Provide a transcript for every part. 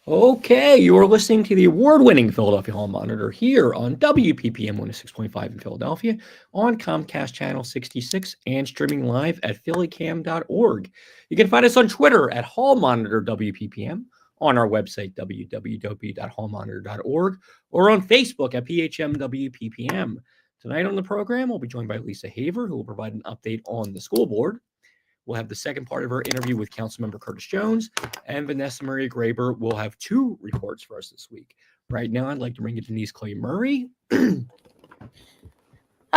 Okay, you are listening to the award-winning Philadelphia Hall Monitor here on WPPM 106.5 in Philadelphia, on Comcast Channel 66, and streaming live at phillycam.org. You can find us on Twitter at Hall Monitor WPPM, on our website www.hallmonitor.org, or on Facebook at PHMWPPM. Tonight on the program, we'll be joined by Lisa Haver, who will provide an update on the school board. We'll have the second part of our interview with Councilmember Curtis Jones, and Vanessa Maria Graber will have two reports for us this week. Right now, I'd like to bring in Denise Clay-Murray. Hi.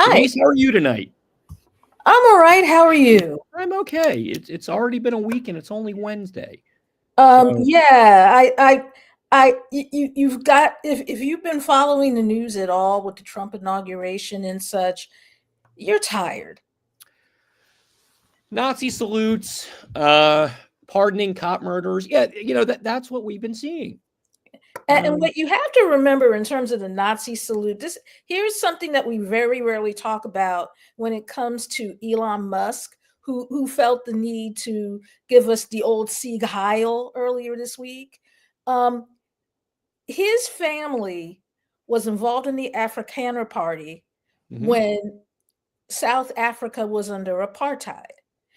Denise, how are you tonight? I'm all right. How are you? I'm okay. It's already been a week and it's only Wednesday. Yeah, you've got, if you've been following the news at all with the Trump inauguration and such, you're tired. Nazi salutes, pardoning cop murderers. Yeah, that's what we've been seeing. And what you have to remember in terms of the Nazi salute, here's something that we very rarely talk about when it comes to Elon Musk, who felt the need to give us the old Sieg Heil earlier this week. His family was involved in the Afrikaner Party when South Africa was under apartheid.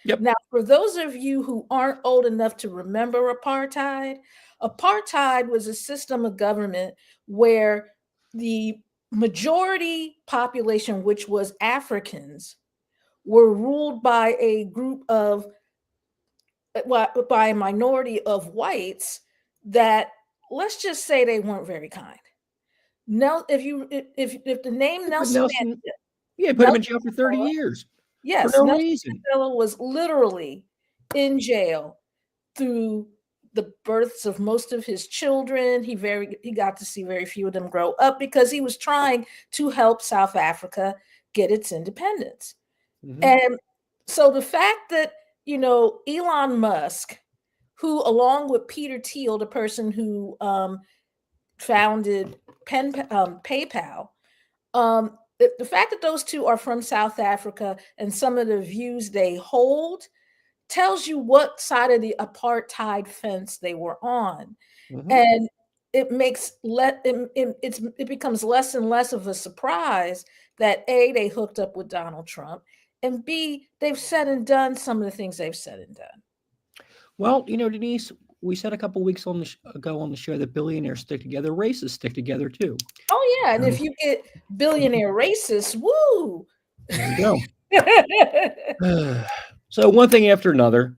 Yep. Now, for those of you who aren't old enough to remember apartheid was a system of government where the majority population, which was Africans, were ruled by a minority of whites that, let's just say, they weren't very kind. Now, if the name Nelson Mandela, put him in jail for 30 years. Yes, for no Nelson reason. Mandela was literally in jail through the births of most of his children. He got to see very few of them grow up because he was trying to help South Africa get its independence. And so the fact that, Elon Musk, who, along with Peter Thiel, the person who founded PayPal, the fact that those two are from South Africa and some of the views they hold tells you what side of the apartheid fence they were on. And it makes it becomes less and less of a surprise that A, they hooked up with Donald Trump, and B, they've said and done some of the things they've said and done. Well, Denise, we said a couple of weeks ago on the show that billionaires stick together, racists stick together too. Oh yeah, and if you get billionaire racists, woo! There you go. So one thing after another,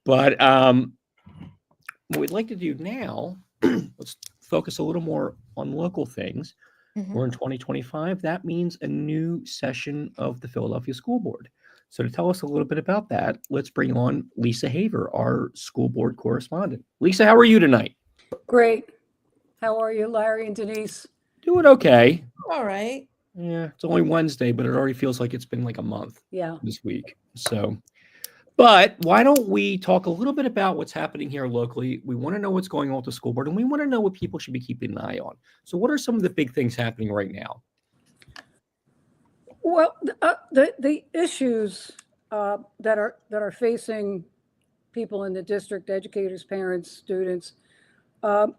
but what we'd like to do now, let's focus a little more on local things. We're in 2025. That means a new session of the Philadelphia School Board. So to tell us a little bit about that, let's bring on Lisa Haver, our school board correspondent. Lisa, how are you tonight? Great. How are you, Larry and Denise? Doing okay. All right. Yeah, it's only Wednesday, but it already feels like it's been like a month this week. So, but why don't we talk a little bit about what's happening here locally? We want to know what's going on with the school board, and we want to know what people should be keeping an eye on. So what are some of the big things happening right now? Well, the issues that are facing people in the district, educators, parents, students, are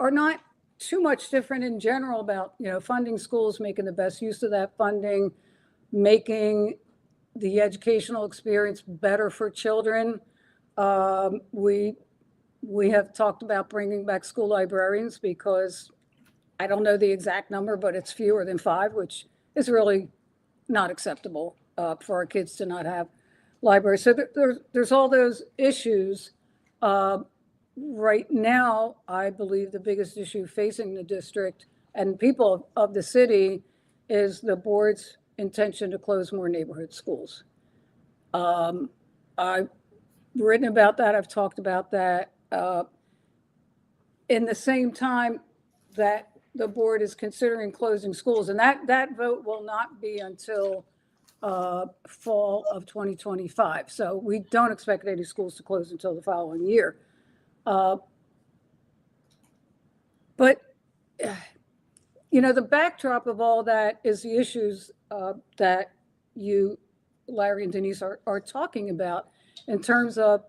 not too much different in general about funding schools, making the best use of that funding, making the educational experience better for children. We have talked about bringing back school librarians because I don't know the exact number, but it's fewer than 5, which is really not acceptable for our kids to not have libraries. So there's all those issues. Right now, I believe the biggest issue facing the district and people of the city is the board's intention to close more neighborhood schools. I've written about that. I've talked about that. In the same time that the board is considering closing schools, and that vote will not be until fall of 2025. So we don't expect any schools to close until the following year. But the backdrop of all that is the issues that you, Larry and Denise, are talking about in terms of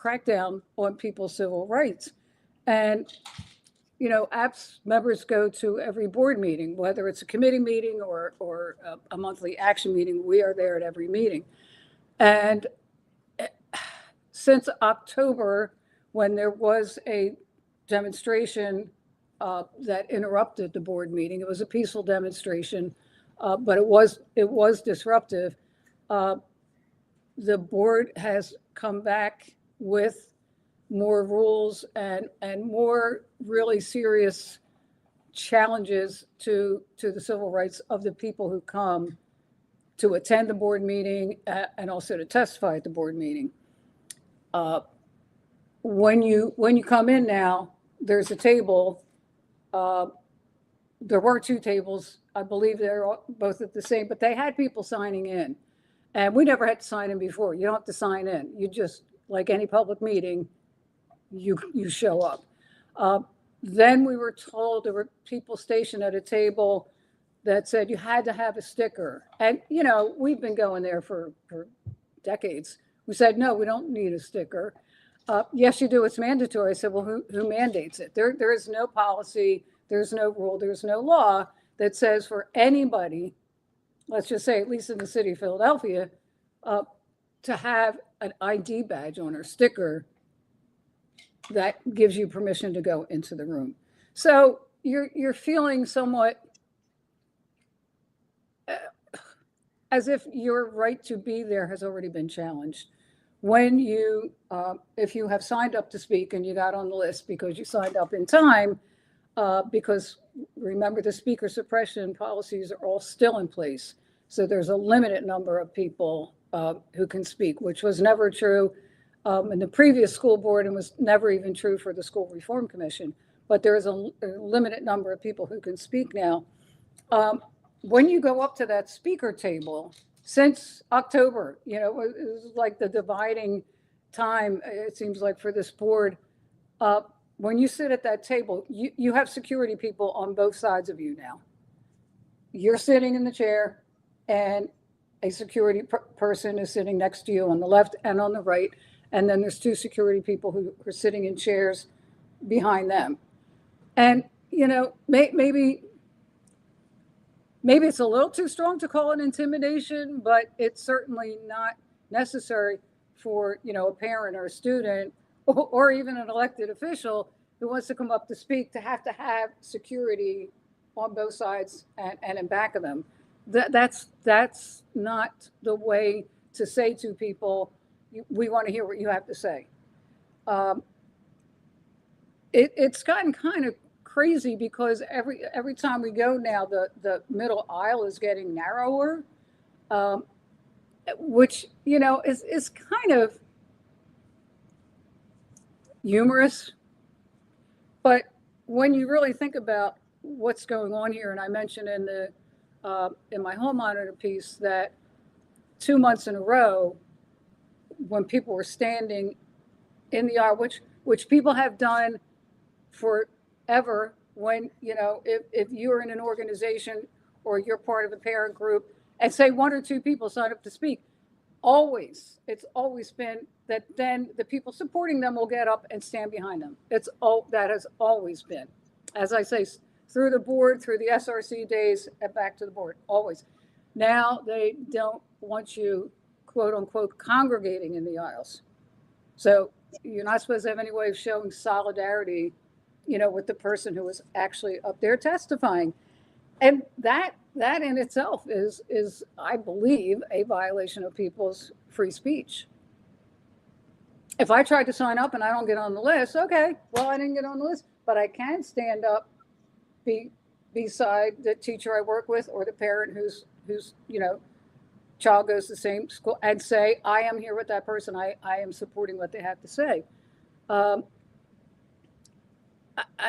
crackdown on people's civil rights. And, you know, APS members go to every board meeting, whether it's a committee meeting or a monthly action meeting. We are there at every meeting. And since October, when there was a demonstration that interrupted the board meeting, it was a peaceful demonstration, but it was disruptive. The board has come back with more rules and more really serious challenges to the civil rights of the people who come to attend the board meeting and also to testify at the board meeting. When you come in now, there's a table. There were two tables. I believe they're both at the same, but they had people signing in. And we never had to sign in before. You don't have to sign in. You just, like any public meeting, you show up. Then we were told there were people stationed at a table that said you had to have a sticker. And, you know, we've been going there for decades. We said, no, we don't need a sticker. Yes, you do. It's mandatory. I said, well, who mandates it? There is no policy. There's no rule. There's no law that says for anybody, let's just say, at least in the city of Philadelphia, to have an ID badge on or sticker that gives you permission to go into the room. So you're feeling somewhat as if your right to be there has already been challenged. When you, if you have signed up to speak and you got on the list because you signed up in time, because remember the speaker suppression policies are all still in place. So there's a limited number of people who can speak, which was never true in the previous school board and was never even true for the School Reform Commission. But there is a limited number of people who can speak now. When you go up to that speaker table, since October, you know, it was like the dividing time, it seems like, for this board. When you sit at that table, you have security people on both sides of you now. You're sitting in the chair and a security person is sitting next to you on the left and on the right. And then there's two security people who are sitting in chairs behind them. And, you know, maybe it's a little too strong to call it intimidation, but it's certainly not necessary for, you know, a parent or a student or even an elected official who wants to come up to speak to have security on both sides and in back of them. That's not the way to say to people, we want to hear what you have to say. It's gotten kind of crazy because every time we go now, the middle aisle is getting narrower, which, you know, is kind of humorous. But when you really think about what's going on here, and I mentioned in my hall monitor piece that 2 months in a row, when people were standing in the aisle, which people have done forever, when, you know, if you're in an organization or you're part of a parent group and say one or two people sign up to speak, it's always been that then the people supporting them will get up and stand behind them. That has always been, as I say, through the board, through the SRC days, and back to the board, always. Now they don't want you, quote unquote, congregating in the aisles. So you're not supposed to have any way of showing solidarity, you know, with the person who was actually up there testifying. And that in itself is, I believe, a violation of people's free speech. If I tried to sign up and I don't get on the list, okay, well, I didn't get on the list, but I can stand up beside the teacher I work with or the parent who's you know, child goes to the same school and say, I am here with that person. I am supporting what they have to say. I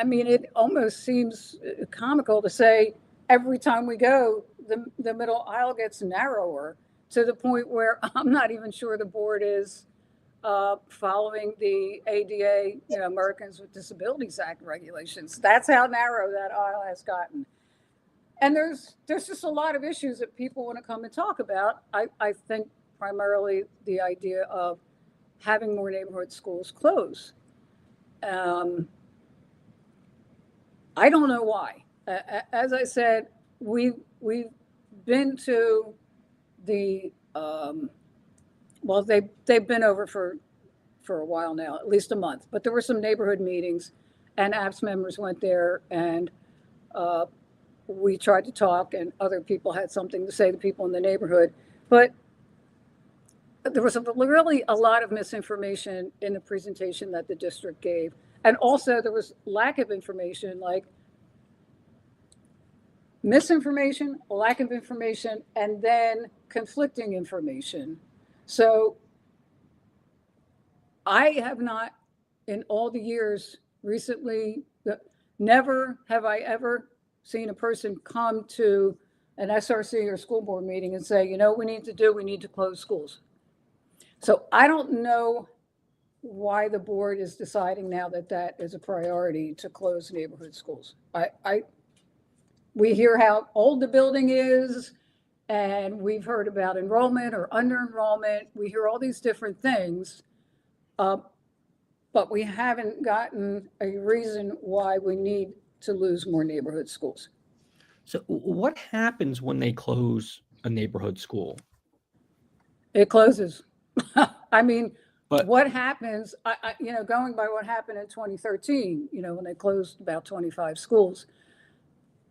mean, it almost seems comical to say every time we go, the middle aisle gets narrower to the point where I'm not even sure the board is following the ADA, you know, Americans with Disabilities Act regulations. That's how narrow that aisle has gotten. And there's just a lot of issues that people want to come and talk about. I think primarily the idea of having more neighborhood schools close. I don't know why. As I said, we've been to the well, they've been over for a while now, at least a month. But there were some neighborhood meetings, and APS members went there, and we tried to talk, and other people had something to say to people in the neighborhood. But there was really a lot of misinformation in the presentation that the district gave. And also there was lack of information, like misinformation, lack of information, and then conflicting information. So I have not, in all the years recently, never have I ever seen a person come to an SRC or school board meeting and say, you know what we need to do? We need to close schools. So I don't know why the board is deciding now that that is a priority to close neighborhood schools. We hear how old the building is, and we've heard about enrollment or under enrollment. We hear all these different things, but we haven't gotten a reason why we need to lose more neighborhood schools. So what happens when they close a neighborhood school? It closes. I mean, But what happens, going by what happened in 2013, when they closed about 25 schools,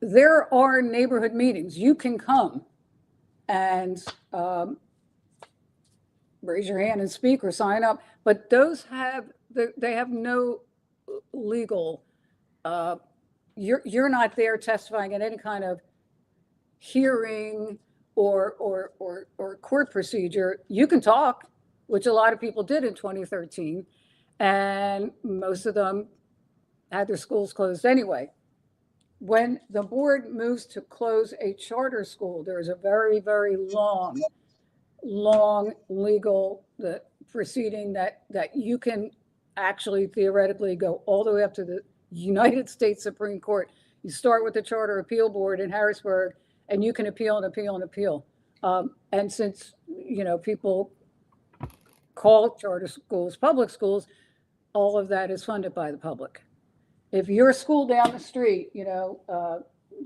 there are neighborhood meetings. You can come and raise your hand and speak or sign up, but those they have no legal, you're not there testifying in any kind of hearing or court procedure. You can talk, which a lot of people did in 2013, and most of them had their schools closed anyway. When the board moves to close a charter school, there is a very, very long legal proceeding that you can actually theoretically go all the way up to the United States Supreme Court. You start with the Charter Appeal Board in Harrisburg, and you can appeal and appeal and appeal. And since, people call charter schools public schools, all of that is funded by the public. If your school down the street,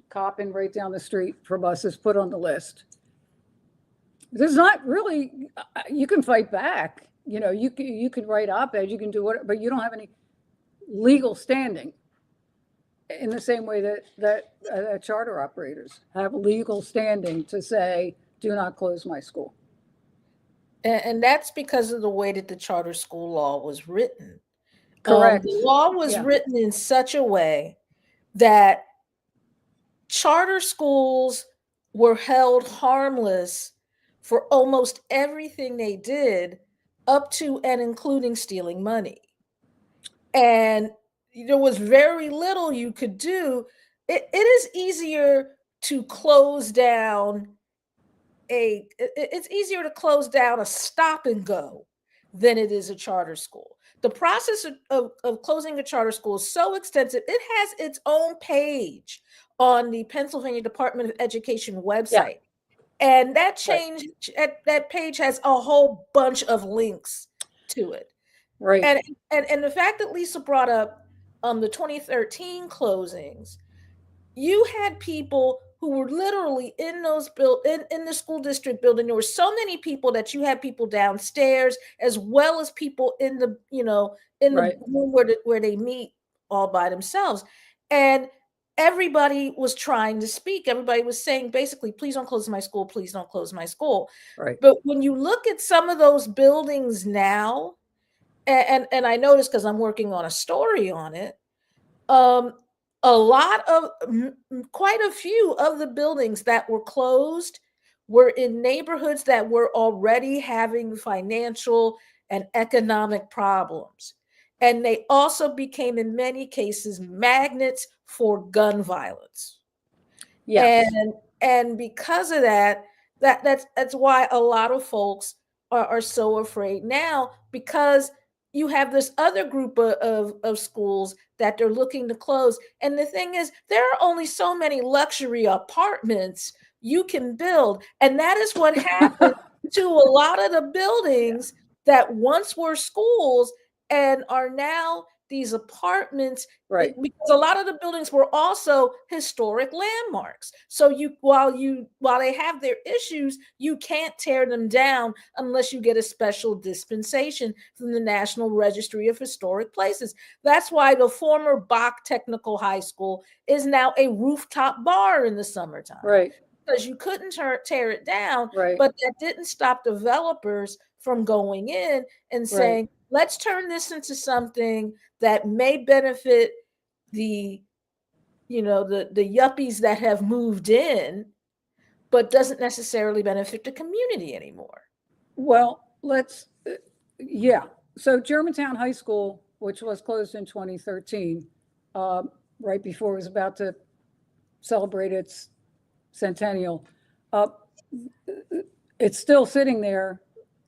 Coppin right down the street from us is put on the list, there's not really, you can fight back, you can write op-eds, you can do whatever, but you don't have any legal standing in the same way that charter operators have legal standing to say, do not close my school. And that's because of the way that the charter school law was written. Correct. The law was written in such a way that charter schools were held harmless for almost everything they did, up to and including stealing money. And there was very little you could do. It is easier to close down a stop and go than it is a charter school. The process of closing a charter school is so extensive. It has its own page on the Pennsylvania Department of Education website. Yeah. And that that page has a whole bunch of links to it. Right. And the fact that Lisa brought up the 2013 closings, you had people who were literally in those in the school district building. There were so many people that you had people downstairs as well as people in the the room where they meet all by themselves. And everybody was trying to speak. Everybody was saying basically, please don't close my school. Please don't close my school. Right. But when you look at some of those buildings now, and I noticed because I'm working on a story on it, quite a few of the buildings that were closed were in neighborhoods that were already having financial and economic problems. And they also became, in many cases, magnets for gun violence. Yes. And because of that's why a lot of folks are so afraid now, because you have this other group of schools that they're looking to close. And the thing is, there are only so many luxury apartments you can build. And that is what happened to a lot of the buildings that once were schools and are now these apartments, Right. because a lot of the buildings were also historic landmarks. So while they have their issues, you can't tear them down unless you get a special dispensation from the National Registry of Historic Places. That's why the former Bach Technical High School is now a rooftop bar in the summertime. Right. Because you couldn't tear it down, Right. but that didn't stop developers from going in and saying, let's turn this into something that may benefit the yuppies that have moved in, but doesn't necessarily benefit the community anymore. Well, yeah. So Germantown High School, which was closed in 2013, right before it was about to celebrate its centennial, it's still sitting there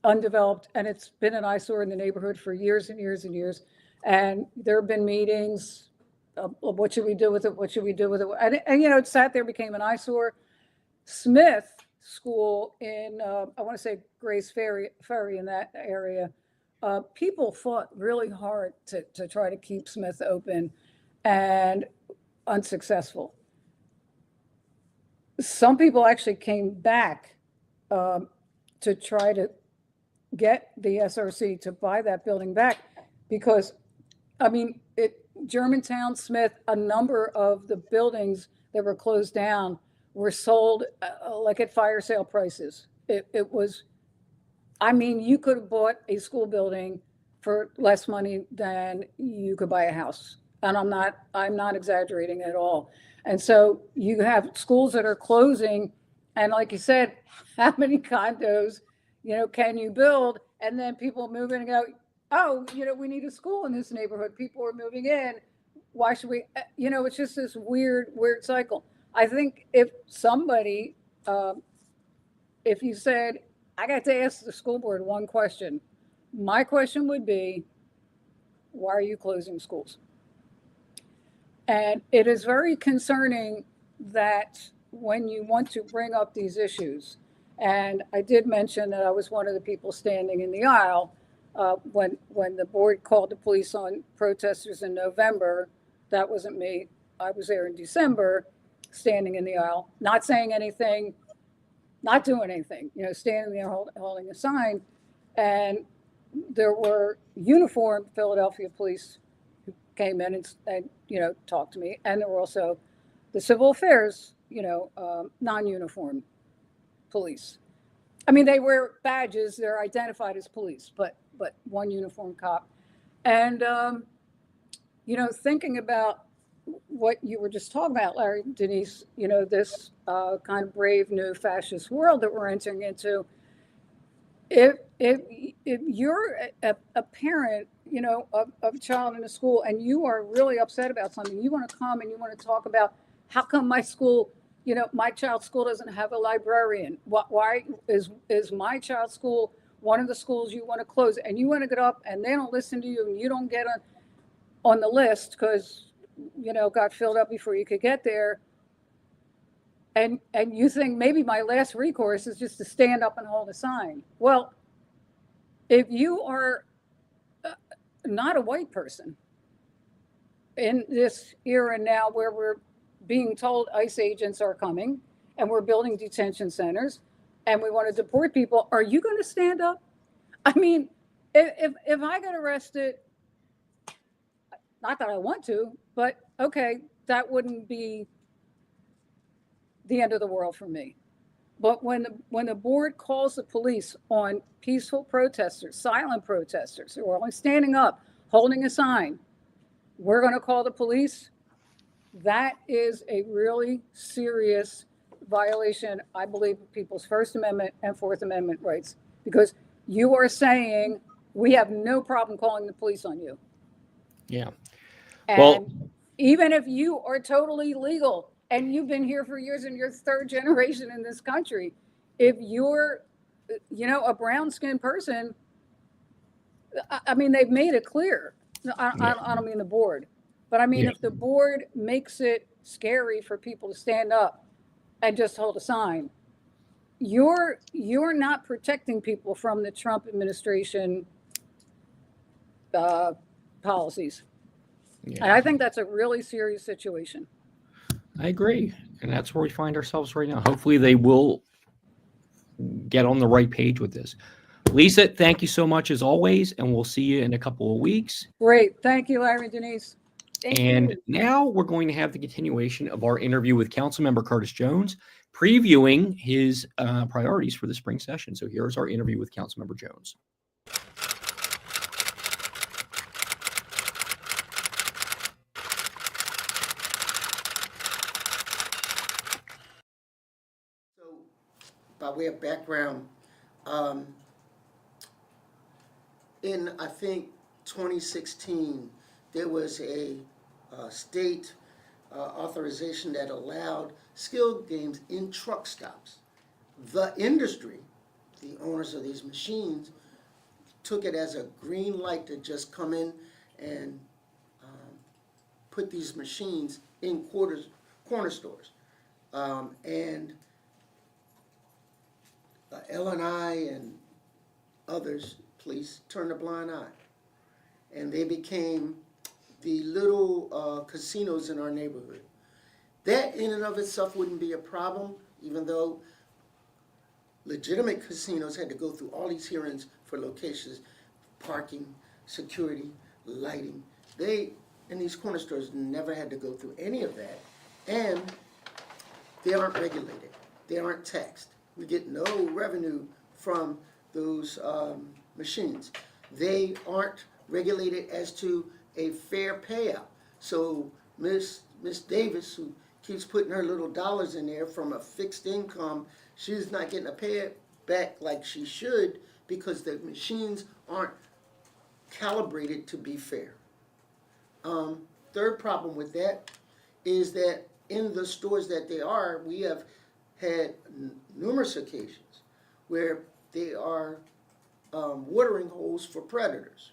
undeveloped, and it's been an eyesore in the neighborhood for years and years and years. And there have been meetings of what should we do with it? What should we do with it? And it sat there, became an eyesore. Smith School in, I want to say Grace Ferry in that area, people fought really hard to try to keep Smith open, and unsuccessful. Some people actually came back to try to get the SRC to buy that building back, because, Germantown, Smith, a number of the buildings that were closed down were sold like at fire sale prices. It was, you could have bought a school building for less money than you could buy a house. And I'm not exaggerating at all. And so you have schools that are closing, and like you said, how many condos, can you build? And then people move in and go, oh, we need a school in this neighborhood. People are moving in. Why should we? It's just this weird cycle. I think if somebody, if you said, I got to ask the school board one question, my question would be, why are you closing schools? And it is very concerning that when you want to bring up these issues, and I did mention that I was one of the people standing in the aisle when the board called the police on protesters in November. That wasn't me. I was there in December, standing in the aisle, not saying anything, not doing anything, standing there holding a sign. And there were uniformed Philadelphia police who came in and talked to me. And there were also the civil affairs, non-uniform police. They wear badges, they're identified as police, but one uniformed cop. And, thinking about what you were just talking about, Larry, Denise, this kind of brave new fascist world that we're entering into. If you're a parent, of a child in a school, and you are really upset about something, you want to come and you want to talk about how come my school, my child's school doesn't have a librarian. Why is my child's school one of the schools you want to close? And you want to get up and they don't listen to you, and you don't get on the list because got filled up before you could get there. And you think maybe my last recourse is just to stand up and hold a sign. Well, if you are not a white person in this era now where we're being told ICE agents are coming and we're building detention centers and we want to deport people, are you going to stand up? If I get arrested, not that I want to, but okay, that wouldn't be the end of the world for me. But when the board calls the police on peaceful protesters, silent protesters who are only standing up, holding a sign, we're going to call the police. That is a really serious violation, I believe, of people's First Amendment and Fourth Amendment rights, because you are saying we have no problem calling the police on you. Yeah. And well, even if you are totally legal and you've been here for years and you're third generation in this country, if you're, a brown-skinned person, they've made it clear. I don't mean the board, but if the board makes it scary for people to stand up and just hold a sign, you're not protecting people from the Trump administration policies. And Yeah, I think that's a really serious situation. I agree. And that's where we find ourselves right now. Hopefully they will get on the right page with this. Lisa, thank you so much as always, and we'll see you in a couple of weeks. Great. Thank you, Larry and Denise. Thank And you. now we're going to have the continuation of our interview with Councilmember Curtis Jones, previewing his priorities for the spring session. So here's our interview with Councilmember Jones. So, by way of background, in I think 2016, there was a state authorization that allowed skill games in truck stops. The industry, the owners of these machines, took it as a green light to just come in and put these machines in corner stores. And L&I and others, police, turned a blind eye. And they became the little casinos in our neighborhood. That in and of itself wouldn't be a problem, even though legitimate casinos had to go through all these hearings for locations, parking, security, lighting. They, in these corner stores, never had to go through any of that. And they aren't regulated. They aren't taxed. We get no revenue from those machines. They aren't regulated as to a fair payout. So Miss Davis, who keeps putting her little dollars in there from a fixed income, she's not getting a payback like she should because the machines aren't calibrated to be fair. Third problem with that is that in the stores that they are, we have had numerous occasions where they are watering holes for predators.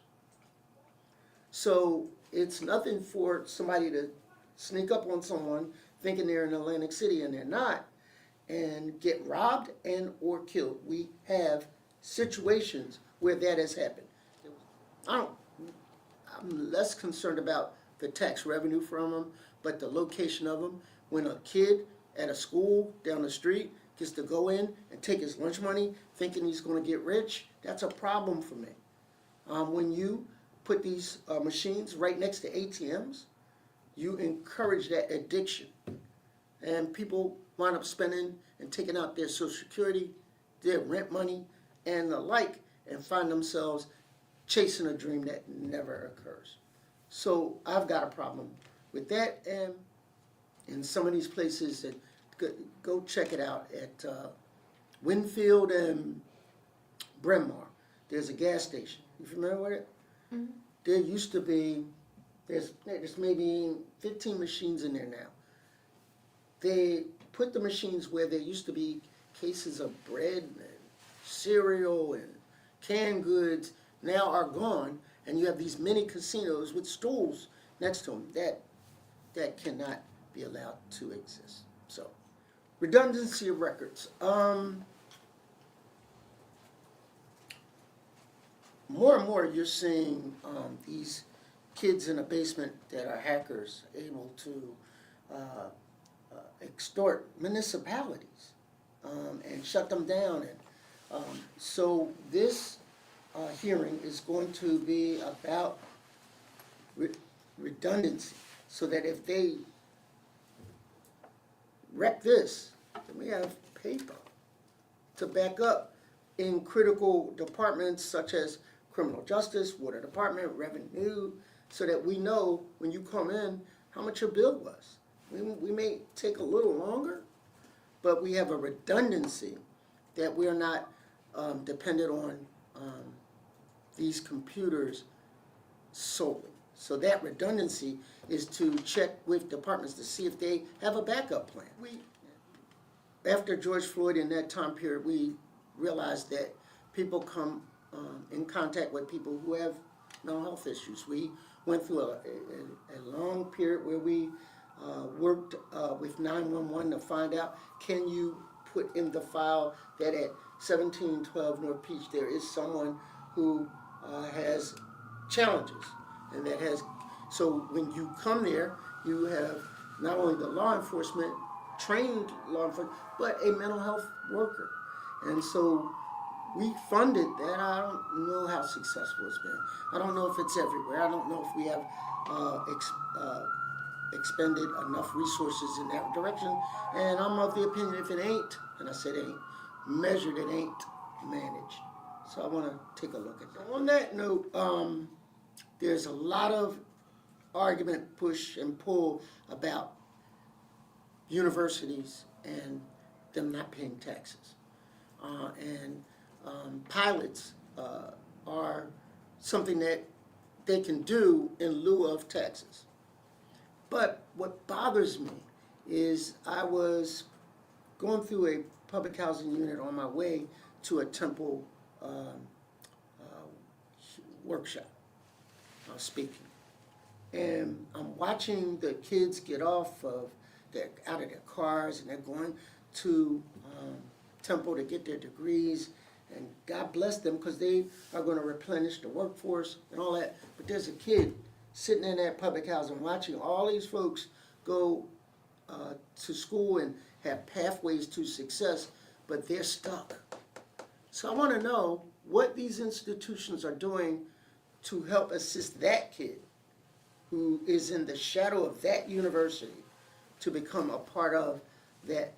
So it's nothing for somebody to sneak up on someone thinking they're in Atlantic City and they're not, and get robbed and or killed. We have situations where that has happened. I'm less concerned about the tax revenue from them, but the location of them. When a kid at a school down the street gets to go in and take his lunch money thinking he's going to get rich, that's a problem for me. When you put these machines right next to ATMs, you encourage that addiction. And people wind up spending and taking out their Social Security, their rent money, and the like, and find themselves chasing a dream that never occurs. So I've got a problem with that, and in some of these places, that go check it out at Winfield and Bryn Mawr. There's a gas station. You familiar with it? Mm-hmm. There used to be, there's maybe 15 machines in there now. They put the machines where there used to be cases of bread and cereal and canned goods now are gone, and you have these mini casinos with stools next to them. That cannot be allowed to exist. So, redundancy of records. More and more you're seeing these kids in a basement that are hackers able to extort municipalities and shut them down. And so this hearing is going to be about redundancy, so that if they wreck this, then we have paper to back up in critical departments such as criminal justice, water department, revenue, so that we know when you come in how much your bill was. We may take a little longer, but we have a redundancy that we're not dependent on these computers solely. So that redundancy is to check with departments to see if they have a backup plan. After George Floyd, in that time period, we realized that people come in contact with people who have mental health issues. We went through a long period where we worked with 911 to find out, can you put in the file that at 1712 North Peach there is someone who has challenges, and that has, so when you come there, you have not only the law enforcement, trained law enforcement, but a mental health worker. And so we funded that. I don't know how successful it's been. I don't know if it's everywhere. I don't know if we have expended enough resources in that direction. And I'm of the opinion if it ain't, and I said ain't, measured, it ain't managed. So I want to take a look at that. On that note, there's a lot of argument, push and pull about universities and them not paying taxes. Pilots are something that they can do in lieu of taxes. But what bothers me is I was going through a public housing unit on my way to a Temple workshop, speaking. And I'm watching the kids get off of out of their cars, and they're going to Temple to get their degrees, and God bless them because they are going to replenish the workforce and all that. But there's a kid sitting in that public housing watching all these folks go to school and have pathways to success, but they're stuck. So I want to know what these institutions are doing to help assist that kid who is in the shadow of that university to become a part of that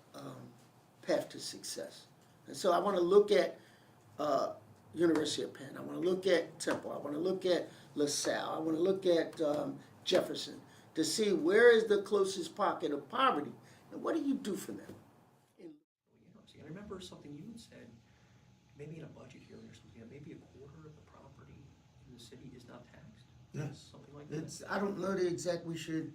path to success. And so I want to look at University of Penn. I want to look at Temple. I want to look at LaSalle. I want to look at Jefferson to see where is the closest pocket of poverty and what do you do for them? Interesting. I remember something you had said, maybe in a budget hearing or something, maybe a quarter of the property in the city is not taxed. Yes. Something like that. I don't know the exact, we should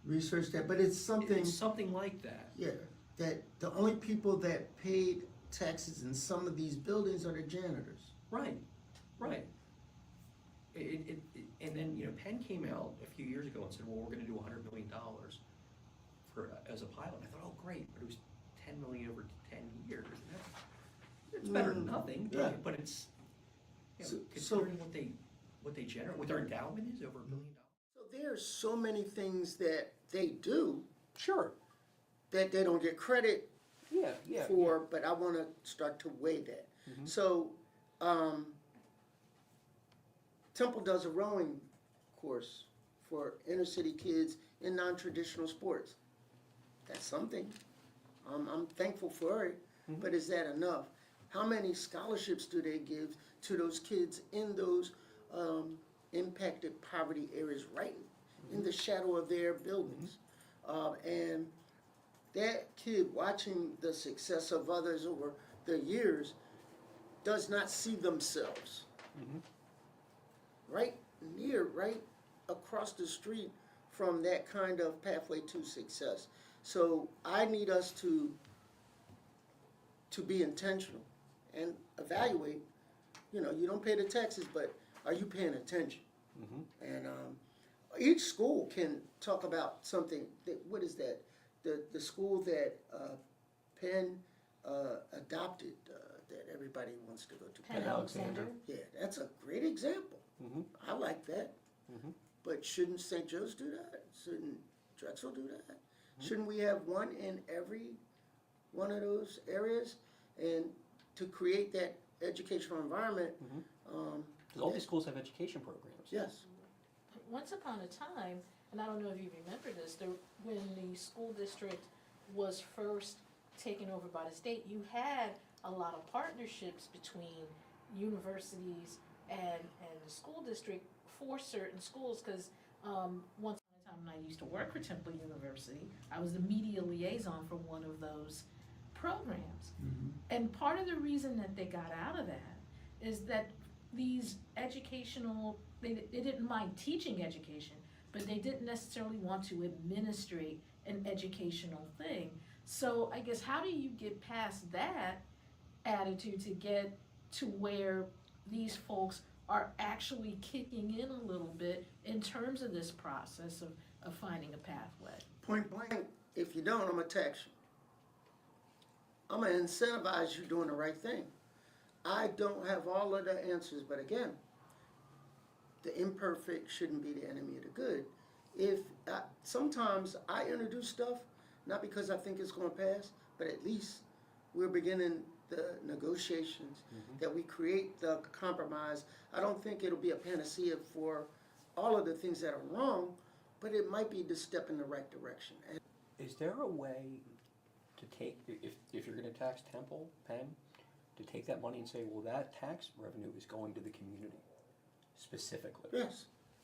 research that, but it's something. It's something like that. Yeah, that the only people that paid taxes in some of these buildings are the janitors. Right, right. And then, Penn came out a few years ago and said, well, we're going to do $100 million as a pilot. I thought, oh, great, but it was $10 million over 10 years. It's better than nothing, yeah. But it's, So considering what they generate, what their endowment is, over $1 million. So there's so many things that they do Sure. that they don't get credit Yeah. for, but I want to start to weigh that. Mhm. So Temple does a rowing course for inner city kids in non-traditional sports. That's something. I'm thankful for it, but is that enough? How many scholarships do they give to those kids in those impacted poverty areas, right in the shadow of their buildings? And that kid watching the success of others over the years does not see themselves right across the street from that kind of pathway to success. So I need us to be intentional and evaluate. You don't pay the taxes, but are you paying attention? And each school can talk about something. What is that? The school that Penn adopted that everybody wants to go to. Penn Alexander. Yeah, that's a great example. I like that. But shouldn't St. Joe's do that? Shouldn't Drexel do that? Shouldn't we have one in every one of those areas? And to create that educational environment. Because all these schools have education programs. Yes. Once upon a time, and I don't know if you remember this, when the school district was first taken over by the state, you had a lot of partnerships between universities and the school district for certain schools, because once upon a time when I used to work for Temple University, I was the media liaison for one of those programs. And part of the reason that they got out of that is that these educational, they didn't mind teaching education, but they didn't necessarily want to administrate an educational thing. So I guess how do you get past that attitude to get to where these folks are actually kicking in a little bit in terms of this process of finding a pathway? Point blank, if you don't, I'm gonna tax I'm gonna incentivize you doing the right thing. I don't have all of the answers, but again, the imperfect shouldn't be the enemy of the good. If sometimes I introduce stuff, not because I think it's going to pass, but at least we're beginning the negotiations, that we create the compromise. I don't think it'll be a panacea for all of the things that are wrong, but it might be the step in the right direction. And Is there a way to take, if you're gonna tax Temple, Penn, to take that money and say, well, that tax revenue is going to the community specifically?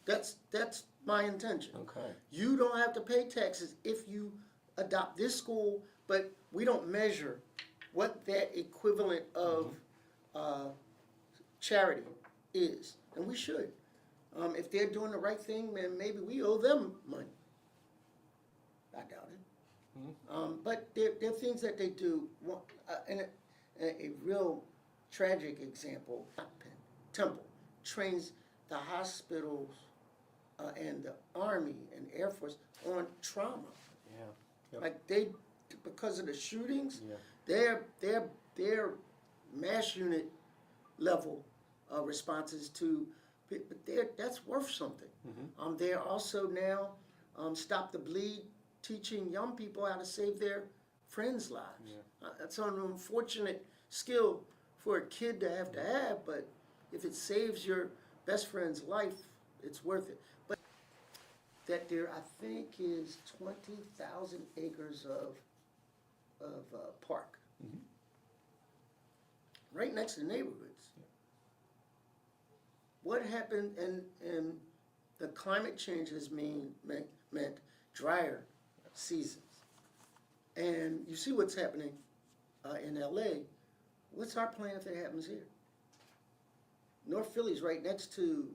yes, that's my intention. Okay. You don't have to pay taxes if you adopt this school, but we don't measure what that equivalent of charity is, and we should. If they're doing the right thing, then maybe we owe them money. I doubt it. But there are things that they do. And a real tragic example, Temple trains the hospitals and the Army and Air Force on trauma. Yeah. Yep. Like they, because of the shootings, Yeah. their mass unit level responses to, but that's worth something. They're also now Stop the Bleed, teaching young people how to save their friends' lives. That's an unfortunate skill for a kid to have, but if it saves your best friend's life, it's worth it. But that there, I think, is 20,000 acres of park right next to neighborhoods. What happened, and the climate change has meant drier seasons. And you see what's happening in LA. What's our plan if it happens here? North Philly's right next to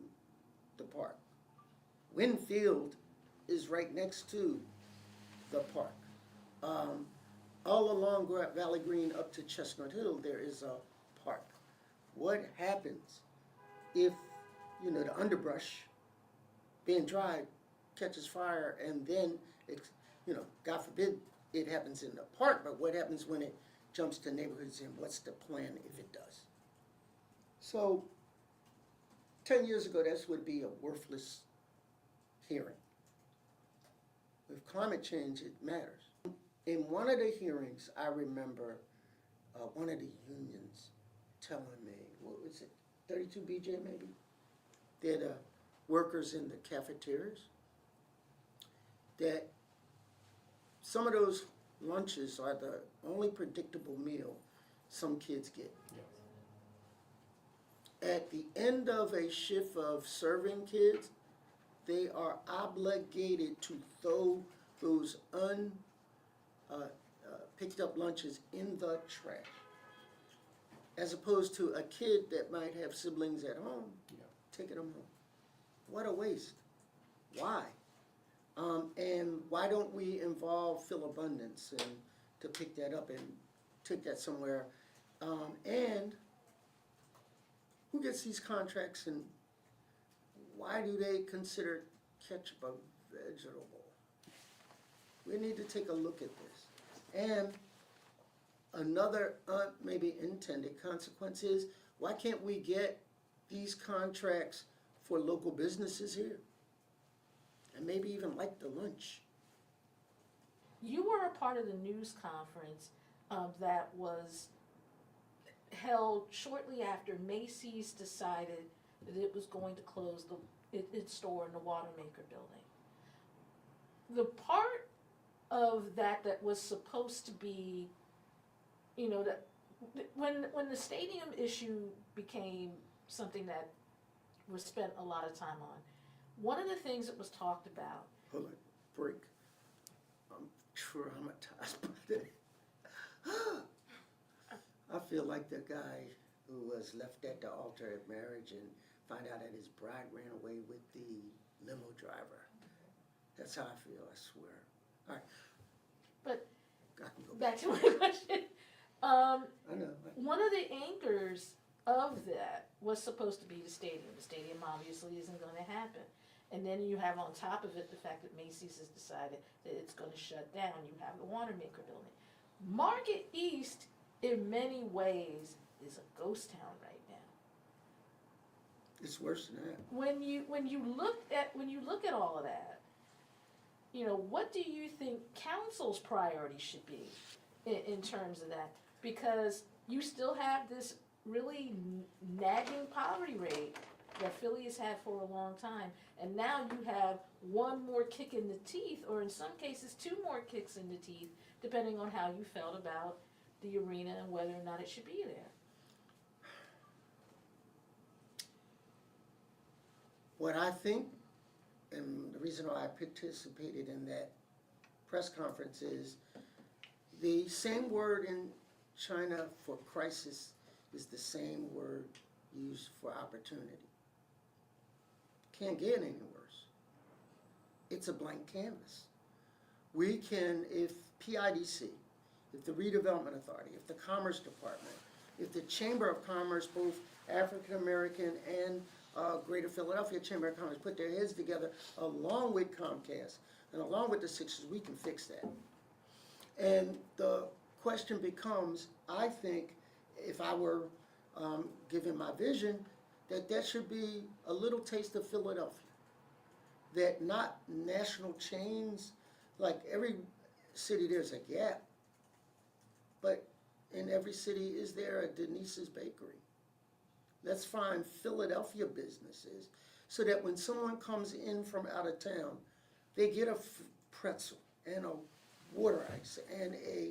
the park. Winfield is right next to the park. All along Valley Green up to Chestnut Hill, there is a park. What happens if, the underbrush being dry catches fire, and then, God forbid it happens in the park, but what happens when it jumps to neighborhoods, and what's the plan if it does? So 10 years ago, this would be a worthless hearing. With climate change, it matters. In one of the hearings, I remember one of the unions telling me, what was it, 32 BJ maybe? They're the workers in the cafeterias, that some of those lunches are the only predictable meal some kids get. At the end of a shift of serving kids, they are obligated to throw those picked up lunches in the trash, as opposed to a kid that might have siblings at home taking them home. What a waste. Why? And why don't we involve Phil Abundance and to pick that up and take that somewhere? And who gets these contracts, and why do they consider ketchup a vegetable? We need to take a look at this. And another maybe intended consequence is, why can't we get these contracts for local businesses here? And maybe even like the lunch. You were a part of the news conference that was held shortly after Macy's decided that it was going to close its store in the Watermaker building. The part of that was supposed to be, that when the stadium issue became something that was spent a lot of time on, one of the things that was talked about. Hold on, break. I'm traumatized by that. I feel like the guy who was left at the altar of marriage and find out that his bride ran away with the limo driver. That's how I feel, I swear. All right. But I can go back to my question. I know. One of the anchors of that was supposed to be the stadium. The stadium obviously isn't going to happen. And then you have on top of it the fact that Macy's has decided that it's going to shut down. You have the Watermaker building. Market East in many ways is a ghost town right now. It's worse than that. When you look at all of that, you know, what do you think council's priority should be in terms of that? Because you still have this really nagging poverty rate that Philly has had for a long time, and now you have one more kick in the teeth, or in some cases two more kicks in the teeth, depending on how you felt about the arena and whether or not it should be there. What I think, and the reason why I participated in that press conference is the same word in China for crisis is the same word used for opportunity. Can't get any worse. It's a blank canvas. We can, if PIDC, if the Redevelopment Authority, if the Commerce Department, if the Chamber of Commerce, both African American and Greater Philadelphia Chamber of Commerce, put their heads together along with Comcast and along with the Sixers, we can fix that. And the question becomes, I think, if I were given my vision, that should be a little taste of Philadelphia. That not national chains, like every city there's a Gap, but in every city is there a Denise's Bakery. Let's find Philadelphia businesses so that when someone comes in from out of town, they get a pretzel and a water ice and a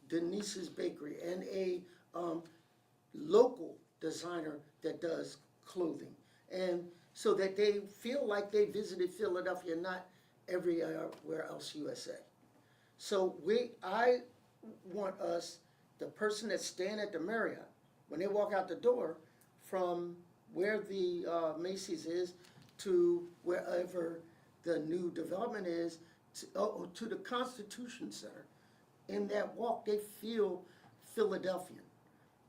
Denise's Bakery and a local designer that does clothing, and so that they feel like they visited Philadelphia, not everywhere else USA. So I want us, the person that's staying at the Marriott, when they walk out the door, from where the Macy's is to wherever the new development is, to the Constitution Center, in that walk, they feel Philadelphian.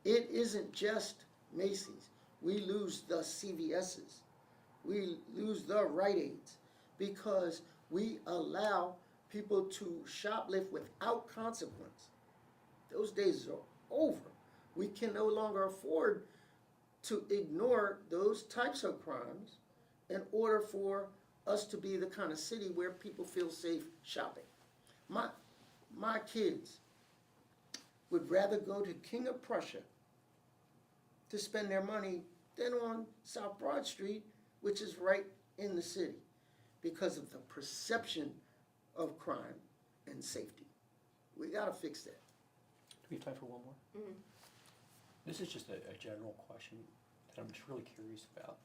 It isn't just Macy's. We lose the CVS's. We lose the Rite Aids because we allow people to shoplift without consequence. Those days are over. We can no longer afford to ignore those types of crimes in order for us to be the kind of city where people feel safe shopping. My kids would rather go to King of Prussia to spend their money than on South Broad Street, which is right in the city, because of the perception of crime and safety. We gotta fix that. Do we have time for one more? Mm-hmm. This is just a general question that I'm just really curious about.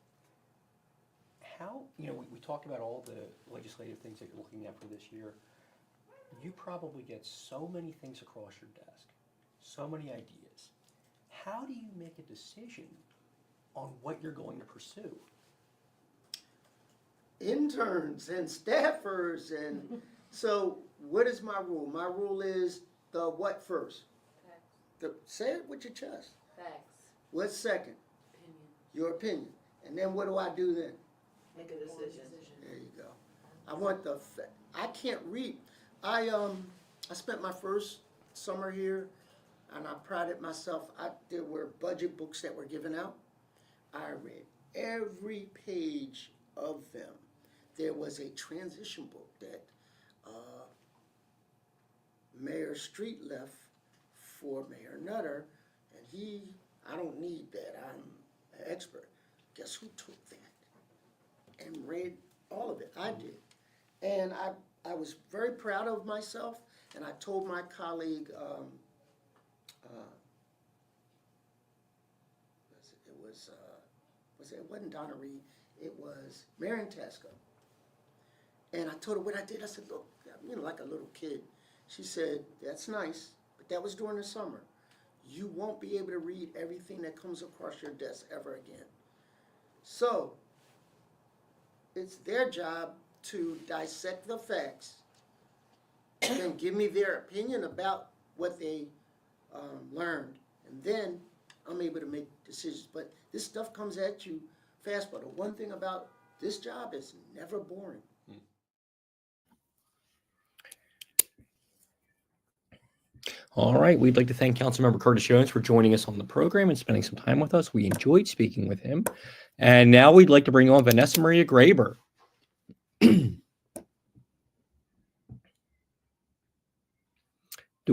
How, we talked about all the legislative things that you're looking at for this year. You probably get so many things across your desk, so many ideas. How do you make a decision on what you're going to pursue? Interns and staffers, and so what is my rule? My rule is the what first? Say it with your chest. Facts. What's second? Opinion. Your opinion. And then what do I do then? Make a decision. There you go. I want I can't read. I spent my first summer here, and I prided myself. There were budget books that were given out. I read every page of them. There was a transition book that Mayor Street left for Mayor Nutter, and I don't need that. I'm an expert. Guess who took that and read all of it? I did. And I was very proud of myself, and I told my colleague, it wasn't Donna Reed, it was Marion Tasco. And I told her what I did. I said, look, like a little kid. She said, that's nice, but that was during the summer. You won't be able to read everything that comes across your desk ever again. So, it's their job to dissect the facts and give me their opinion about what they learned. And then I'm able to make decisions. But this stuff comes at you fast. But the one thing about this job is never boring. All right. We'd like to thank Councilmember Curtis Jones for joining us on the program and spending some time with us. We enjoyed speaking with him. And now we'd like to bring on Vanessa Maria Graber. Do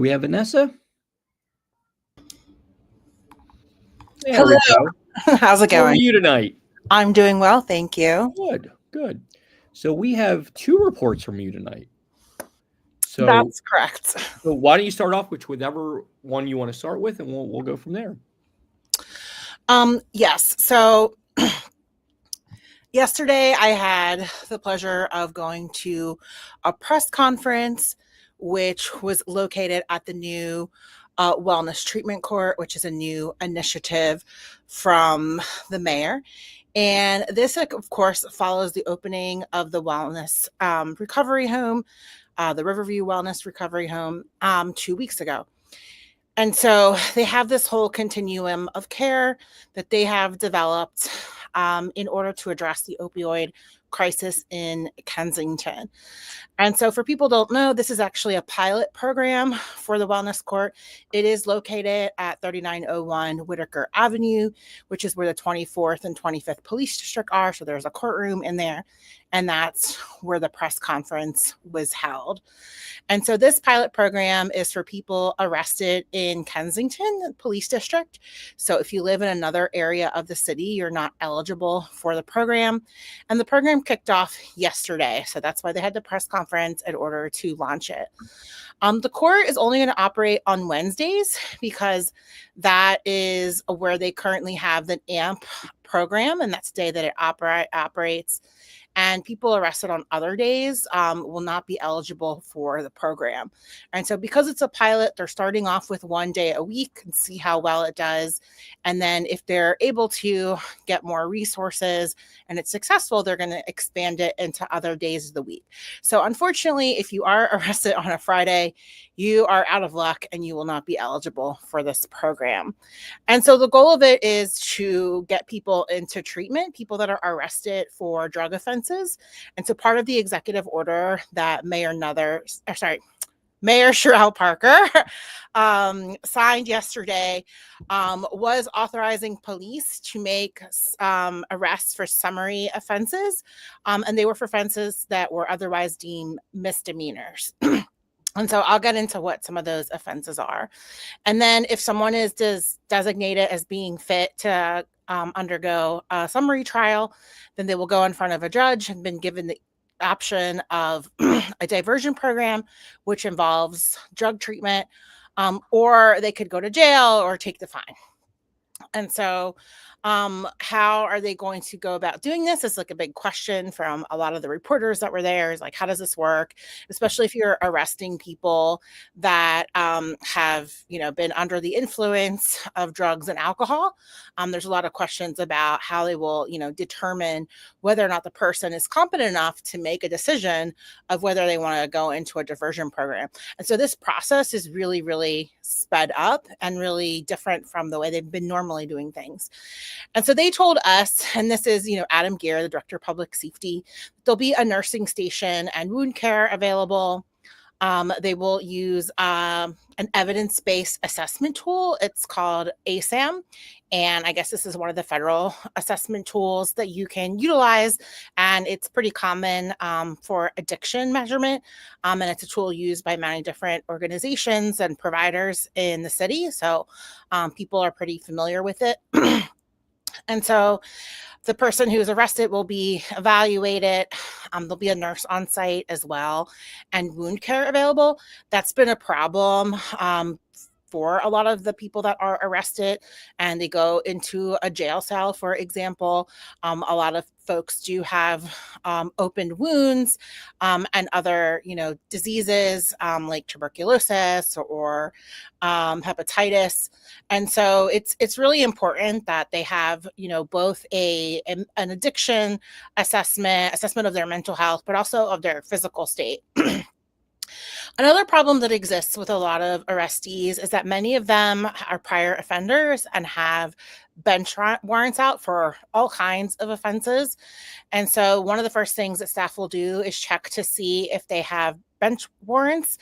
we have Vanessa? There we go. How's it How are going? you tonight? I'm doing well, thank you. Good, good. So we have 2 reports from you tonight. So, That's correct. so why don't you start off with whichever one you want to start with, and we'll go from there. Yes. So yesterday I had the pleasure of going to a press conference, which was located at the new Wellness Treatment Court, which is a new initiative from the mayor. And this, of course, follows the opening of the Wellness Recovery Home, the Riverview Wellness Recovery Home, 2 weeks ago. And so they have this whole continuum of care that they have developed in order to address the opioid crisis in Kensington. And so for people who don't know, this is actually a pilot program for the Wellness Court. It is located at 3901 Whitaker Avenue, which is where the 24th and 25th Police District are. So there's a courtroom in there, and that's where the press conference was held. And so this pilot program is for people arrested in Kensington Police District. So if you live in another area of the city, you're not eligible for the program. And the program kicked off yesterday. So that's why they had the press conference in order to launch it. The court is only going to operate on Wednesdays because that is where they currently have the AMP program, and that's the day that it operates. And people arrested on other days will not be eligible for the program. And so because it's a pilot, they're starting off with 1 day a week and see how well it does. And then if they're able to get more resources and it's successful, they're going to expand it into other days of the week. So unfortunately, if you are arrested on a Friday, you are out of luck and you will not be eligible for this program. And so the goal of it is to get people into treatment, people that are arrested for drug offenses. And so part of the executive order that Mayor Sherrell Parker signed yesterday was authorizing police to make arrests for summary offenses. And they were for offenses that were otherwise deemed misdemeanors. And so I'll get into what some of those offenses are. And then if someone is designated as being fit to undergo a summary trial, then they will go in front of a judge and been given the option of a diversion program, which involves drug treatment, or they could go to jail or take the fine. And so how are they going to go about doing this? It's like a big question from a lot of the reporters that were there. Is like, how does this work? Especially if you're arresting people that have, been under the influence of drugs and alcohol. There's a lot of questions about how they will, determine whether or not the person is competent enough to make a decision of whether they want to go into a diversion program. And so this process is really, really sped up and really different from the way they've been normally doing things. And so they told us, and this is, Adam Gear, the Director of Public Safety, there'll be a nursing station and wound care available. They will use an evidence-based assessment tool. It's called ASAM. And I guess this is one of the federal assessment tools that you can utilize. And it's pretty common for addiction measurement. And it's a tool used by many different organizations and providers in the city. So people are pretty familiar with it. And so the person who is arrested will be evaluated. There'll be a nurse on site as well, and wound care available. That's been a problem for a lot of the people that are arrested and they go into a jail cell, for example. A lot of folks do have open wounds and other, diseases like tuberculosis or hepatitis. And so it's really important that they have, both an addiction assessment of their mental health, but also of their physical state. Another problem that exists with a lot of arrestees is that many of them are prior offenders and have bench warrants out for all kinds of offenses. And so one of the first things that staff will do is check to see if they have bench warrants.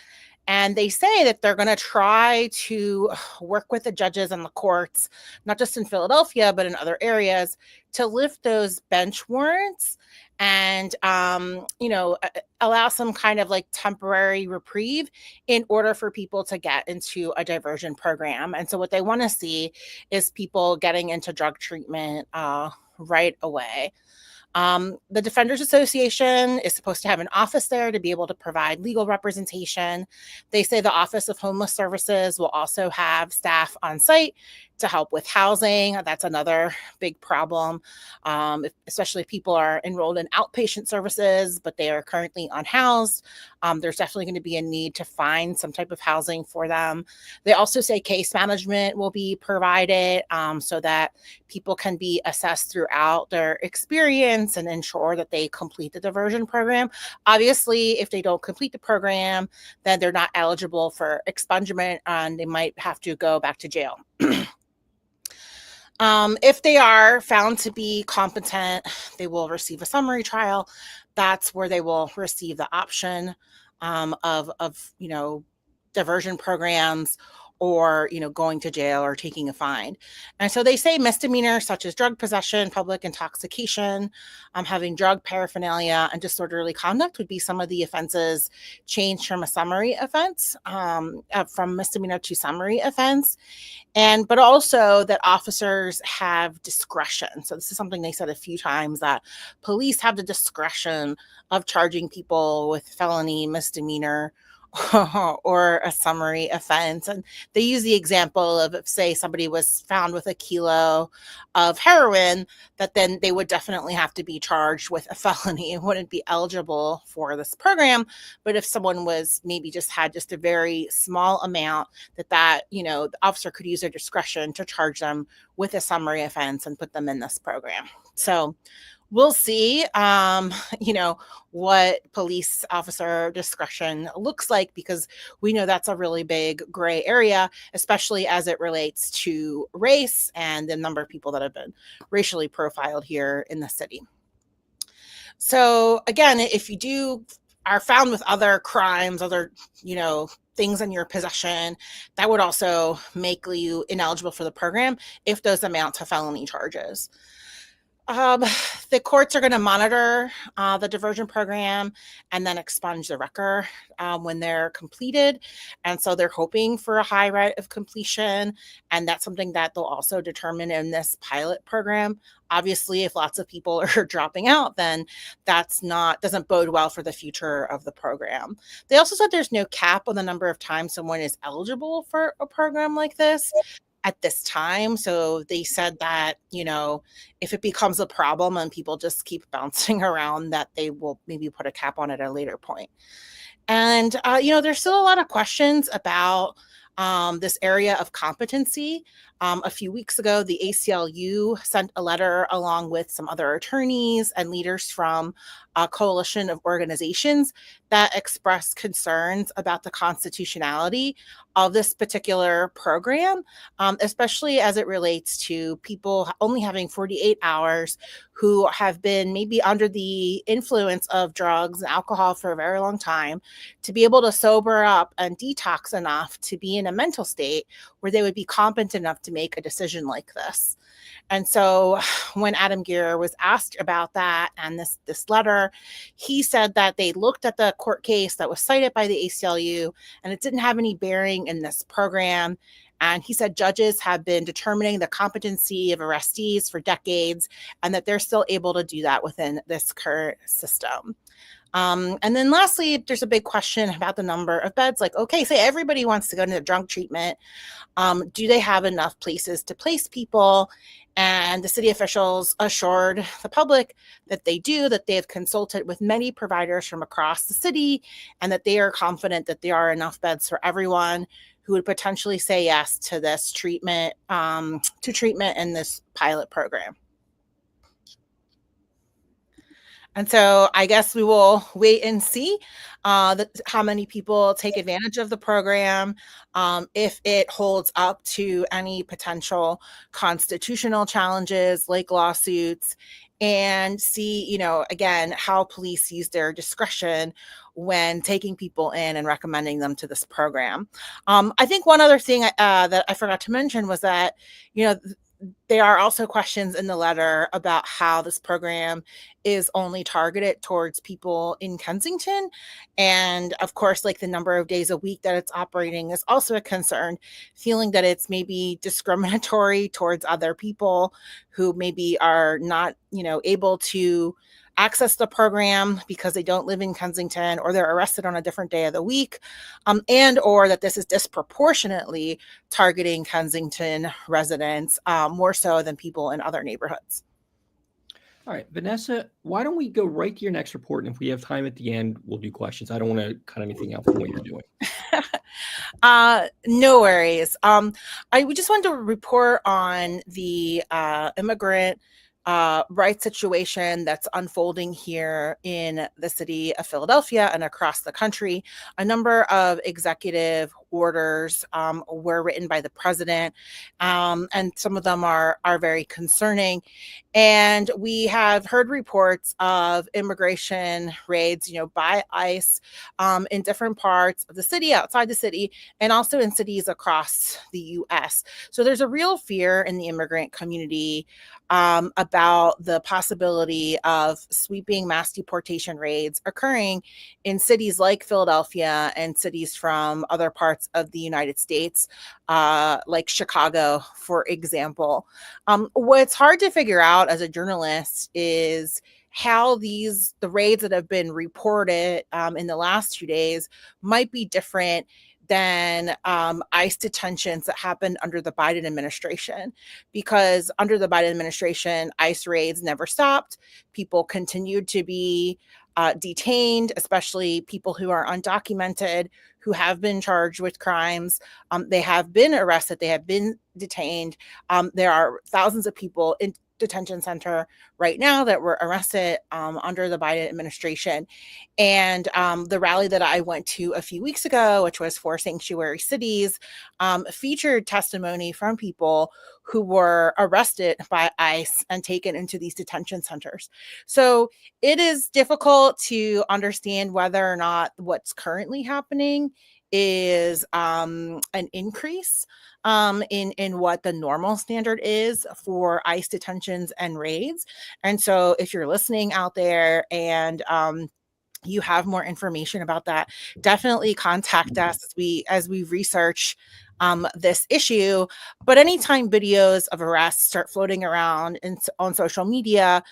And they say that they're going to try to work with the judges and the courts, not just in Philadelphia, but in other areas, to lift those bench warrants and, allow some kind of like temporary reprieve in order for people to get into a diversion program. And so what they want to see is people getting into drug treatment right away. The Defenders Association is supposed to have an office there to be able to provide legal representation. They say the Office of Homeless Services will also have staff on site to help with housing. That's another big problem, especially if people are enrolled in outpatient services, but they are currently unhoused. There's definitely going to be a need to find some type of housing for them. They also say case management will be provided so that people can be assessed throughout their experience and ensure that they complete the diversion program. Obviously, if they don't complete the program, then they're not eligible for expungement and they might have to go back to jail. If they are found to be competent, they will receive a summary trial. That's where they will receive the option of diversion programs or going to jail or taking a fine. And so they say misdemeanors such as drug possession, public intoxication, having drug paraphernalia, and disorderly conduct would be some of the offenses changed from a summary offense, from misdemeanor to summary offense. But also that officers have discretion. So this is something they said a few times, that police have the discretion of charging people with felony, misdemeanor, or a summary offense. And they use the example of, if, say, somebody was found with a kilo of heroin, that then they would definitely have to be charged with a felony and wouldn't be eligible for this program. But if someone was maybe had just a very small amount, that the officer could use their discretion to charge them with a summary offense and put them in this program. So we'll see, what police officer discretion looks like, because we know that's a really big gray area, especially as it relates to race and the number of people that have been racially profiled here in the city. So again, if you are found with other crimes, other, things in your possession, that would also make you ineligible for the program if those amount to felony charges. The courts are going to monitor the diversion program and then expunge the record when they're completed. And so they're hoping for a high rate of completion. And that's something that they'll also determine in this pilot program. Obviously, if lots of people are dropping out, then doesn't bode well for the future of the program. They also said there's no cap on the number of times someone is eligible for a program like this at this time. So they said that, if it becomes a problem and people just keep bouncing around, that they will maybe put a cap on it at a later point. And, there's still a lot of questions about this area of competency. A few weeks ago, the ACLU sent a letter along with some other attorneys and leaders from a coalition of organizations that expressed concerns about the constitutionality of this particular program, especially as it relates to people only having 48 hours who have been maybe under the influence of drugs and alcohol for a very long time, to be able to sober up and detox enough to be in a mental state where they would be competent enough to make a decision like this. And so when Adam Gear was asked about that and this letter, he said that they looked at the court case that was cited by the ACLU and it didn't have any bearing in this program. And he said judges have been determining the competency of arrestees for decades and that they're still able to do that within this current system. And then lastly, there's a big question about the number of beds. Like, okay, say everybody wants to go into drug treatment. Do they have enough places to place people? And the city officials assured the public that they do, that they have consulted with many providers from across the city, and that they are confident that there are enough beds for everyone who would potentially say yes to this treatment, in this pilot program. And so I guess we will wait and see how many people take advantage of the program, if it holds up to any potential constitutional challenges like lawsuits, and see, again, how police use their discretion when taking people in and recommending them to this program. I think one other thing that I forgot to mention was that, there are also questions in the letter about how this program is only targeted towards people in Kensington. And of course, like the number of days a week that it's operating is also a concern, feeling that it's maybe discriminatory towards other people who maybe are not, able to access the program because they don't live in Kensington, or they're arrested on a different day of the week, and or that this is disproportionately targeting Kensington residents, more so than people in other neighborhoods. All right, Vanessa, why don't we go right to your next report? And if we have time at the end, we'll do questions. I don't want to cut anything out from what you're doing. No worries. I just wanted to report on the immigrant rights situation that's unfolding here in the city of Philadelphia and across the country. A number of executive orders were written by the president, and some of them are very concerning. And we have heard reports of immigration raids, by ICE in different parts of the city, outside the city, and also in cities across the U.S. So there's a real fear in the immigrant community about the possibility of sweeping mass deportation raids occurring in cities like Philadelphia and cities from other parts of the United States, like Chicago, for example. What's hard to figure out as a journalist is how the raids that have been reported in the last 2 days might be different than ICE detentions that happened under the Biden administration. Because under the Biden administration, ICE raids never stopped. People continued to be detained, especially people who are undocumented, who have been charged with crimes. They have been arrested. They have been detained. There are thousands of people in detention center right now that were arrested under the Biden administration. And the rally that I went to a few weeks ago, which was for Sanctuary Cities, featured testimony from people who were arrested by ICE and taken into these detention centers. So it is difficult to understand whether or not what's currently happening is an increase in what the normal standard is for ICE detentions and raids. And so if you're listening out there and you have more information about that, definitely contact us as we research this issue. But anytime videos of arrests start floating around on social media,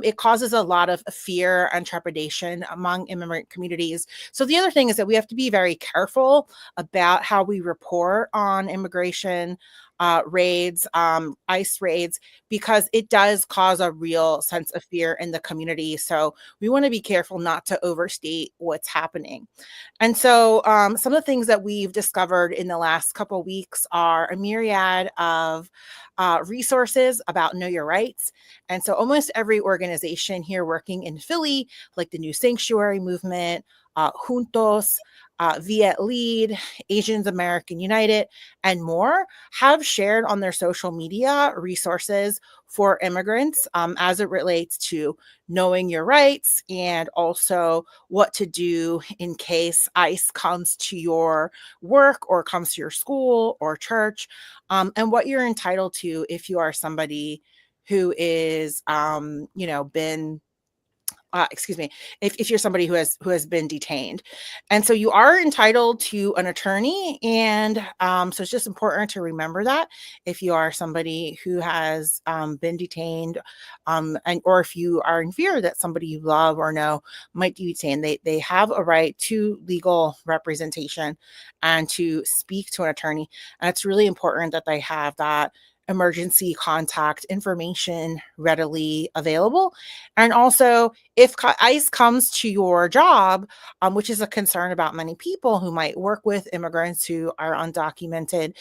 it causes a lot of fear and trepidation among immigrant communities. So the other thing is that we have to be very careful about how we report on immigration raids, ICE raids, because it does cause a real sense of fear in the community. So we want to be careful not to overstate what's happening. And so some of the things that we've discovered in the last couple of weeks are a myriad of resources about Know Your Rights. And so almost every organization here working in Philly, like the New Sanctuary Movement, Juntos, Viet Lead, Asians American United, and more, have shared on their social media resources for immigrants as it relates to knowing your rights, and also what to do in case ICE comes to your work or comes to your school or church, and what you're entitled to if you are somebody who is, been if you're somebody who has been detained. And so you are entitled to an attorney. And so it's just important to remember that if you are somebody who has been detained, or if you are in fear that somebody you love or know might be detained, they have a right to legal representation and to speak to an attorney. And it's really important that they have that emergency contact information readily available. And also, if ICE comes to your job, which is a concern about many people who might work with immigrants who are undocumented,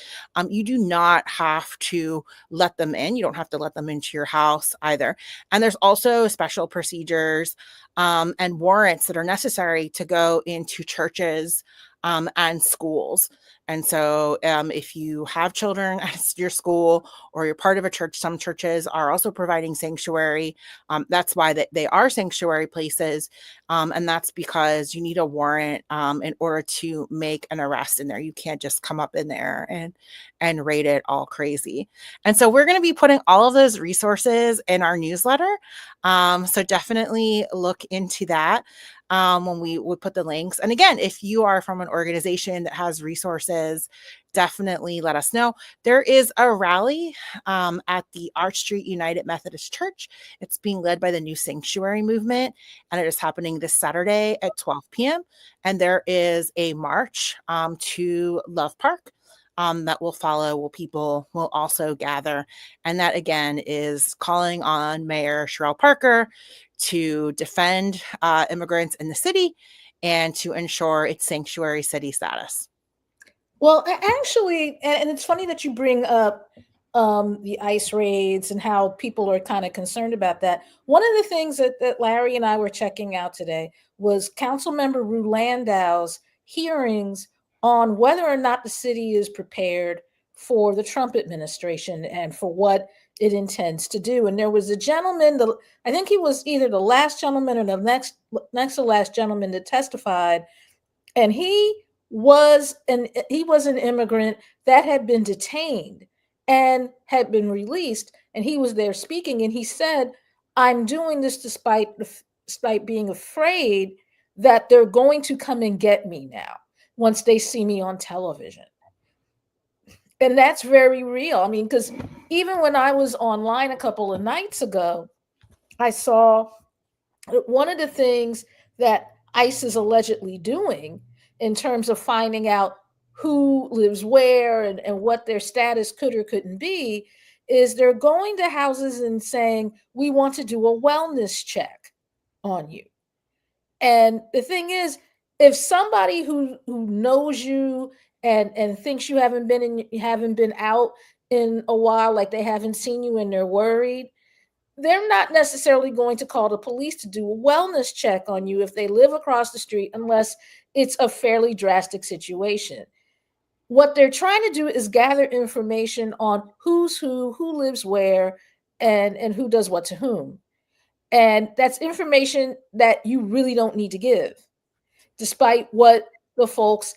you do not have to let them in. You don't have to let them into your house either. And there's also special procedures and warrants that are necessary to go into churches and schools. And so if you have children at your school or you're part of a church, some churches are also providing sanctuary. That's why they are sanctuary places. And that's because you need a warrant in order to make an arrest in there. You can't just come up in there and raid it all crazy. And so we're going to be putting all of those resources in our newsletter. So definitely look into that when we would put the links. And again, if you are from an organization that has resources, definitely let us know. There is a rally at the Arch Street United Methodist Church. It's being led by the New Sanctuary Movement, and it is happening this Saturday at 12 p.m. And there is a march to Love Park that will follow. People will also gather. And that, again, is calling on Mayor Sherrell Parker to defend immigrants in the city and to ensure its sanctuary city status. Well, actually, and it's funny that you bring up the ICE raids and how people are kind of concerned about that. One of the things that Larry and I were checking out today was Councilmember Rue Landau's hearings on whether or not the city is prepared for the Trump administration and for what it intends to do. And there was a gentleman, I think he was either the last gentleman or the next to last gentleman that testified, and he was an immigrant that had been detained and had been released, and he was there speaking, and he said, "I'm doing this despite being afraid that they're going to come and get me now once they see me on television." And that's very real. I mean, because even when I was online a couple of nights ago, I saw one of the things that ICE is allegedly doing in terms of finding out who lives where and what their status could or couldn't be is they're going to houses and saying, "We want to do a wellness check on you." And the thing is, if somebody who knows you and thinks you haven't been out in a while, like they haven't seen you and they're worried, they're not necessarily going to call the police to do a wellness check on you if they live across the street, unless it's a fairly drastic situation. What they're trying to do is gather information on who's who lives where, and who does what to whom. And that's information that you really don't need to give, despite what the folks,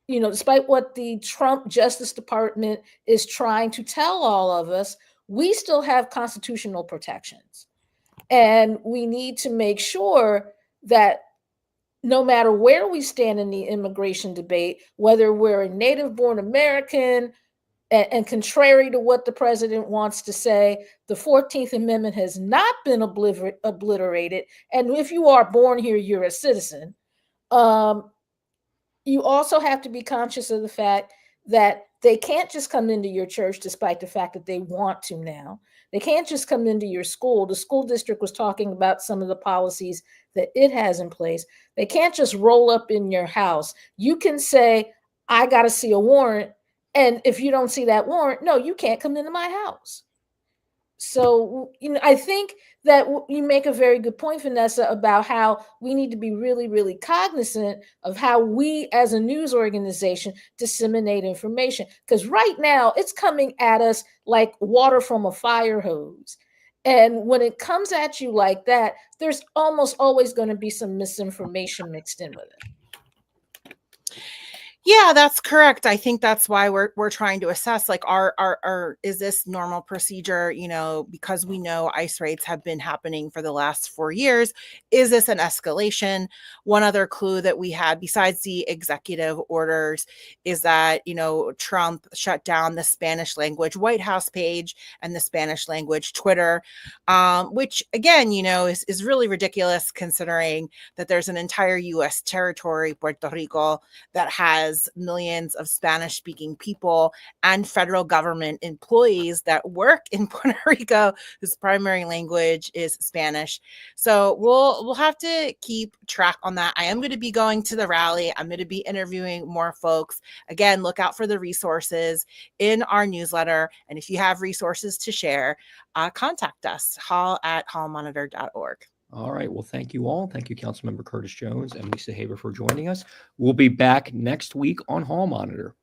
despite what the Trump Justice Department is trying to tell all of us. We still have constitutional protections. And we need to make sure that no matter where we stand in the immigration debate, whether we're a native-born American, and contrary to what the president wants to say, the 14th Amendment has not been obliterated. And if you are born here, you're a citizen. You also have to be conscious of the fact that they can't just come into your church, despite the fact that they want to now. They can't just come into your school. The school district was talking about some of the policies that it has in place. They can't just roll up in your house. You can say, "I got to see a warrant." And if you don't see that warrant, no, you can't come into my house. So, I think that you make a very good point, Vanessa, about how we need to be really, really cognizant of how we as a news organization disseminate information. Because right now it's coming at us like water from a fire hose. And when it comes at you like that, there's almost always going to be some misinformation mixed in with it. Yeah, that's correct. I think that's why we're trying to assess, like, our is this normal procedure, because we know ICE raids have been happening for the last 4 years. Is this an escalation? One other clue that we had besides the executive orders is that, Trump shut down the Spanish language White House page and the Spanish language Twitter, which again, is really ridiculous considering that there's an entire U.S. territory, Puerto Rico, that has has millions of Spanish speaking people and federal government employees that work in Puerto Rico whose primary language is Spanish. So we'll have to keep track on that. I am going to be going to the rally. I'm going to be interviewing more folks. Again, look out for the resources in our newsletter. And if you have resources to share, contact us, hall@hallmonitor.org. All right. Well, thank you all. Thank you, Councilmember Curtis Jones and Lisa Haber, for joining us. We'll be back next week on Hall Monitor.